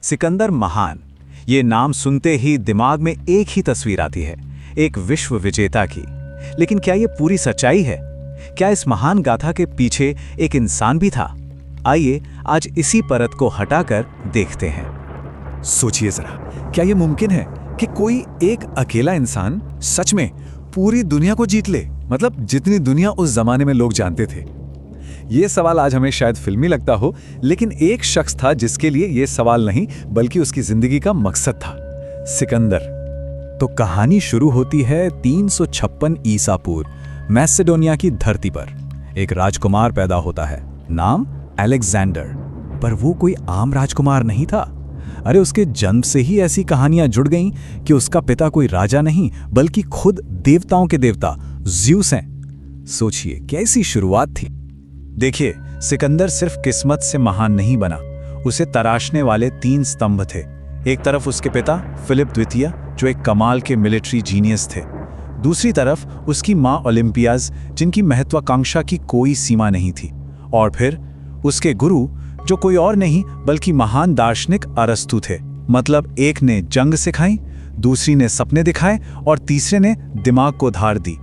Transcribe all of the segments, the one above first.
सिकंदर महान, ये नाम सुनते ही दिमाग में एक ही तस्वीर आती है, एक विश्व विजेता की। लेकिन क्या ये पूरी सच्चाई है? क्या इस महान गाथा के पीछे एक इंसान भी था? आइए आज इसी परत को हटाकर देखते हैं। सोचिए जरा, क्या यह मुमकिन है कि कोई एक अकेला इंसान सच में पूरी दुनिया को जीत ले? मतलब जितनी दुनिया उस जमाने में लोग जानते थे। यह सवाल आज हमें शायद फिल्मी लगता हो, लेकिन एक शख्स था जिसके लिए यह सवाल नहीं बल्कि उसकी जिंदगी का मकसद था, सिकंदर। तो कहानी शुरू होती है 356 ईसा पूर्व मैसेडोनिया की धरती पर। एक राजकुमार पैदा होता है, नाम अलेक्जेंडर। पर वो कोई आम राजकुमार नहीं था। अरे उसके जन्म से ही ऐसी कहानियां जुड़ गईं कि उसका पिता कोई राजा नहीं बल्कि खुद देवताओं के देवता ज़्यूस हैं। सोचिए कैसी शुरुआत थी। देखिए, सिकंदर सिर्फ किस्मत से महान नहीं बना, उसे तराशने वाले 3 स्तंभ थे। एक तरफ उसके पिता फिलिप द्वितीय, जो एक कमाल के मिलिट्री जीनियस थे। दूसरी तरफ उसकी मां ओलंपियाज, जिनकी महत्वाकांक्षा की कोई सीमा नहीं थी। और फिर उसके गुरु, जो कोई और नहीं बल्कि महान दार्शनिक अरस्तु थे। मतलब एक ने जंग सिखाई, दूसरी ने सपने दिखाए और तीसरे ने दिमाग को धार दी।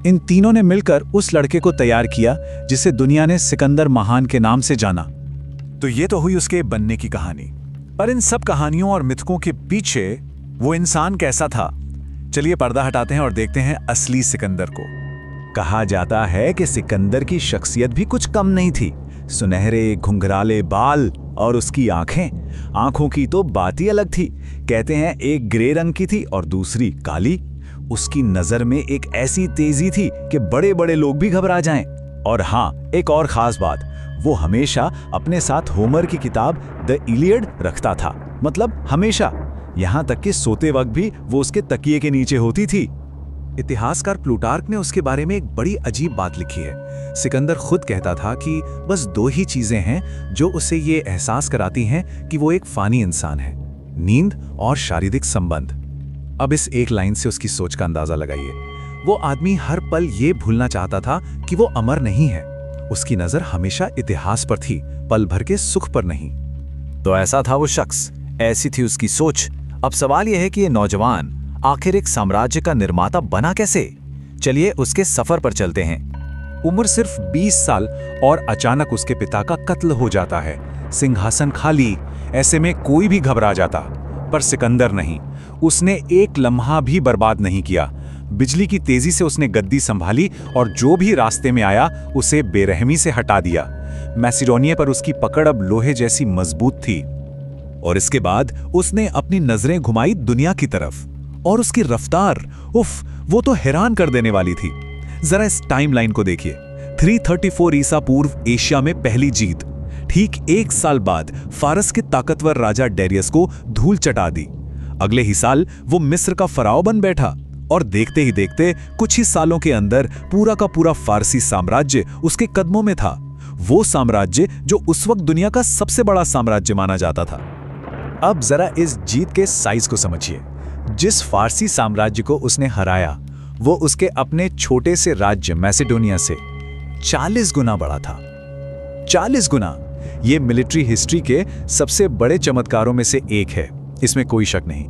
इन तीनों ने मिलकर उस लड़के को तैयार किया जिसे दुनिया ने सिकंदर महान के नाम से जाना। तो ये तो हुई उसके बनने की कहानी। पर इन सब कहानियों और मिथकों के पीछे वो इंसान कैसा था? चलिए पर्दा हटाते हैं और देखते हैं असली सिकंदर को। कहा जाता है कि सिकंदर की शख्सियत भी कुछ कम नहीं थी। सुनहरे घुंघराले बाल और उसकी आंखों की तो बात ही अलग थी। कहते हैं एक ग्रे रंग की थी और दूसरी काली। उसकी नजर में एक ऐसी तेजी थी कि बड़े बड़े लोग भी घबरा जाएं। और हाँ, एक और खास बात, वो हमेशा अपने साथ होमर की किताब द इलियड रखता था। मतलब हमेशा, यहां तक कि सोते वक्त भी वो उसके तकिए के नीचे होती थी। इतिहासकार प्लूटार्क ने उसके बारे में एक बड़ी अजीब बात लिखी है। सिकंदर खुद कहता था कि बस 2 ही चीजें हैं जो उसे ये एहसास कराती हैं कि वो एक फानी इंसान है, नींद और शारीरिक संबंध। अब इस एक लाइन से उसकी सोच का अंदाजा लगाइए। वो आदमी हर पल ये भूलना चाहता था कि वो अमर नहीं है। उसकी नजर हमेशा इतिहास पर थी, पल भर के सुख पर नहीं। तो ऐसा था वो शख्स, ऐसी थी उसकी सोच। अब सवाल यह है कि ये नौजवान आखिर एक साम्राज्य का निर्माता बना कैसे? चलिए उसके सफर पर चलते हैं। उम्र सिर्फ 20 साल और अचानक उसके पिता का कत्ल हो जाता है। सिंहासन खाली, ऐसे में कोई भी घबरा जाता। पर सिकंदर नहीं, उसने एक लम्हा भी बर्बाद नहीं किया। बिजली की तेजी से उसने गद्दी संभाली और जो भी रास्ते में आया उसे बेरहमी से हटा दिया। मैसिडोनिया पर उसकी पकड़ अब लोहे जैसी मजबूत थी। और इसके बाद उसने अपनी नजरें घुमाई दुनिया की तरफ, और उसकी रफ्तार, उफ, वो तो हैरान कर देने वाली थी। जरा इस टाइमलाइन को देखिए। 334 ईसा पूर्व एशिया में पहली जीत। ठीक 1 साल बाद फारस के ताकतवर राजा डेरियस को धूल चटा दी। अगले ही साल वो मिस्र का फराओ बन बैठा। और देखते ही देखते कुछ ही सालों के अंदर पूरा का पूरा फारसी साम्राज्य उसके कदमों में था। वो साम्राज्य जो उस वक्त दुनिया का सबसे बड़ा साम्राज्य माना जाता था। अब जरा इस जीत के साइज को समझिए। जिस फारसी साम्राज्य को उसने हराया, वो उसके अपने छोटे से राज्य मैसेडोनिया से 40 गुना बड़ा था। 40 गुना! ये मिलिट्री हिस्ट्री के सबसे बड़े चमत्कारों में से एक है, इसमें कोई शक नहीं।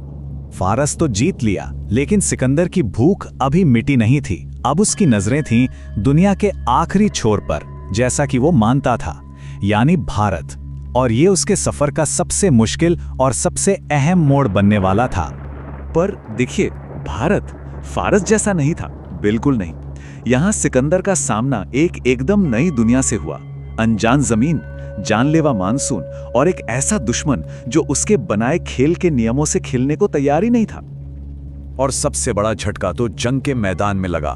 फारस तो जीत लिया, लेकिन सिकंदर की भूख अभी मिटी नहीं थी। अब उसकी नजरें थीं दुनिया के आखिरी छोर पर, जैसा कि वो मानता था, यानी भारत। और ये उसके सफर का सबसे मुश्किल और सबसे अहम मोड़ बनने वाला था। पर देखिए, भारत फारस जैसा नहीं था, बिल्कुल नहीं। यहां सिकंदर का सामना एकदम नई दुनिया से हुआ। अनजान जमीन, जानलेवा मानसून और एक ऐसा दुश्मन जो उसके बनाए खेल के नियमों से खेलने को तैयार ही नहीं था। और सबसे बड़ा झटका तो जंग के मैदान में लगा।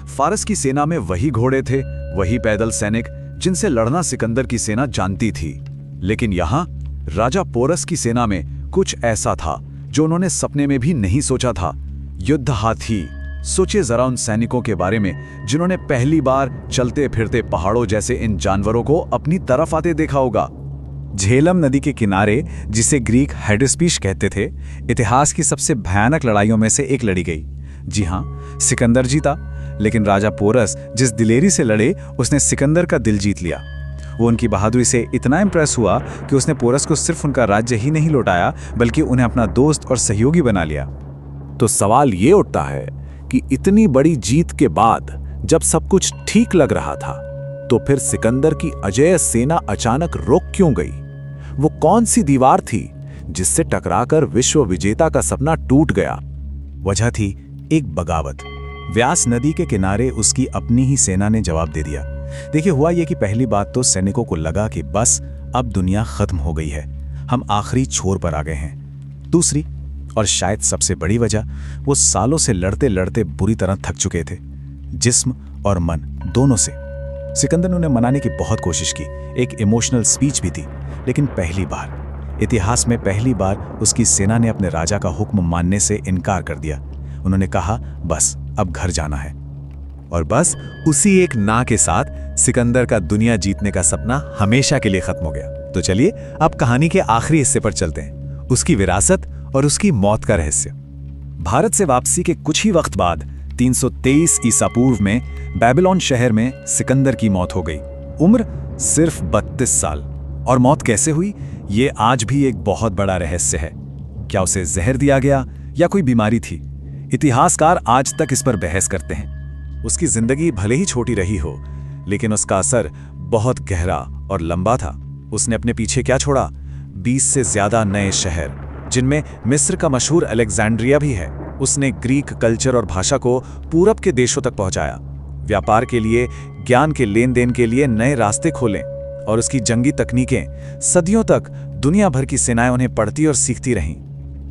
फारस की सेना में वही घोड़े थे, वही पैदल सैनिक जिनसे लड़ना सिकंदर की सेना जानती थी। लेकिन यहां राजा पोरस की सेना में कुछ ऐसा था जो उन्होंने सपने में भी नहीं सोचा था। युद्ध हाथी। सोचिए जरा उन सैनिकों के बारे में जिन्होंने पहली बार चलते फिरते पहाड़ों जैसे इन जानवरों को अपनी तरफ आते देखा होगा। झेलम नदी के किनारे, जिसे ग्रीक हेडेस्पीश कहते थे, इतिहास की सबसे भयानक लड़ाइयों में से एक लड़ी गई। जी हां, सिकंदर जीता, लेकिन राजा पोरस जिस दिलेरी से लड़े, उसने सिकंदर का दिल जीत लिया। वो उनकी बहादुरी से इतना इम्प्रेस हुआ कि उसने पोरस को सिर्फ उनका राज्य ही नहीं लौटाया बल्कि उन्हें अपना दोस्त और सहयोगी बना लिया। तो सवाल ये उठता है कि इतनी बड़ी जीत के बाद जब सब कुछ ठीक लग रहा था तो फिर सिकंदर की अजेय सेना अचानक रुक क्यों गई? वो कौन सी दीवार थी जिससे टकराकर विश्व विजेता का सपना टूट गया? वजह थी एक बगावत। व्यास नदी के किनारे उसकी अपनी ही सेना ने जवाब दे दिया। देखिए, हुआ ये कि पहली बात तो सैनिकों को लगा कि बस अब दुनिया खत्म हो गई है, हम आखिरी छोर पर आ गए हैं। दूसरी और शायद सबसे बड़ी वजह, वो सालों से लड़ते लड़ते बुरी तरह थक चुके थे, जिस्म और मन दोनों से। सिकंदर ने उन्हें मनाने की बहुत कोशिश की, एक इमोशनल स्पीच भी दी, लेकिन पहली बार, इतिहास में पहली बार उसकी सेना ने अपने राजा का हुक्म मानने से इनकार कर दिया। उन्होंने कहा, बस अब घर जाना है। और बस उसी एक ना के साथ सिकंदर का दुनिया जीतने का सपना हमेशा के लिए खत्म हो गया। तो चलिए अब कहानी के आखिरी हिस्से पर चलते हैं, उसकी विरासत और उसकी मौत का रहस्य। भारत से वापसी के कुछ ही वक्त बाद 323 ईसा पूर्व में बेबीलोन शहर में सिकंदर की मौत हो गई। उम्र सिर्फ 32 साल। और मौत कैसे हुई, ये आज भी एक बहुत बड़ा रहस्य है। क्या उसे जहर दिया गया या कोई बीमारी थी? इतिहासकार आज तक इस पर बहस करते हैं। उसकी जिंदगी भले ही छोटी रही हो, लेकिन उसका असर बहुत गहरा और लंबा था। उसने अपने पीछे क्या छोड़ा? 20 से ज्यादा नए शहर, जिनमें मिस्र का मशहूर अलेक्जेंड्रिया भी है। उसने ग्रीक कल्चर और भाषा को पूरब के देशों तक पहुंचाया। व्यापार के लिए, ज्ञान के लेन देन के लिए नए रास्ते खोले, और उसकी जंगी तकनीकें सदियों तक दुनिया भर की सेनाएं उन्हें पढ़ती और सीखती रहीं।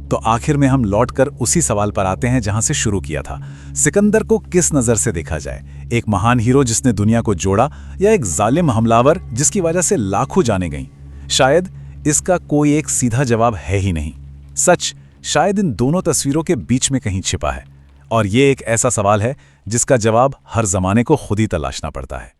तो आखिर में हम लौटकर उसी सवाल पर आते हैं जहां से शुरू किया था। सिकंदर को किस नजर से देखा जाए? एक महान हीरो जिसने दुनिया को जोड़ा, या एक जालिम हमलावर जिसकी वजह से लाखों जाने गईं? शायद इसका कोई एक सीधा जवाब है ही नहीं। सच शायद इन दोनों तस्वीरों के बीच में कहीं छिपा है, और ये एक ऐसा सवाल है जिसका जवाब हर जमाने को खुद ही तलाशना पड़ता है।